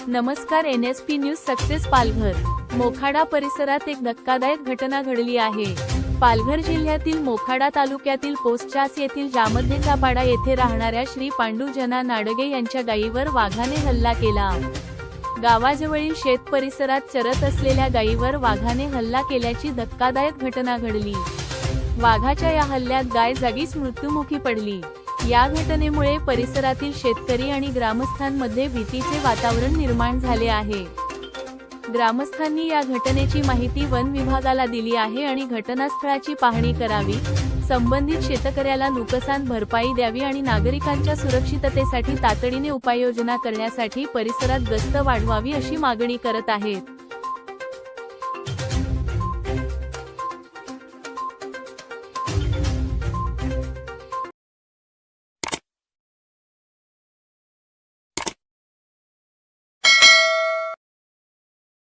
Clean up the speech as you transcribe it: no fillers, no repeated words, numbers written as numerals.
नमस्कार. NSP news success. Palghar Mokhada परिसरात एक धक्कादायक घटना घडली आहे. पालघर जिल्ह्यातील मोखाडा तालुक्यातील पोस्टचास येथील जामध्येचापाडा येथे राहणाऱ्या श्री पांडू जना नाडगे यांच्या गायीवर वाघाने हल्ला केला. गावाजवळील शेत परिसरात चरत असलेल्या गायीवर वाघाने हल्ला केल्याची धक्कादायक घटना घडली. वाघाच्या या हल्ल्यात गाय जागीच मृत्युमुखी पडली. या घटनेमुळे परिसरातील शेतकरी आणि ग्रामस्थांमध्ये भीतीचे वातावरण निर्माण झाले आहे. ग्रामस्थांनी या घटनेची माहिती वन विभागाला दिली आहे आणि घटनास्थळाची पाहणी करावी, संबंधित शेतकऱ्याला नुकसान भरपाई द्यावी आणि नागरिकांच्या सुरक्षिततेसाठी तातडीने उपाययोजना करण्यासाठी परिसरात गस्त वाढवावी अशी मागणी करत आहेत.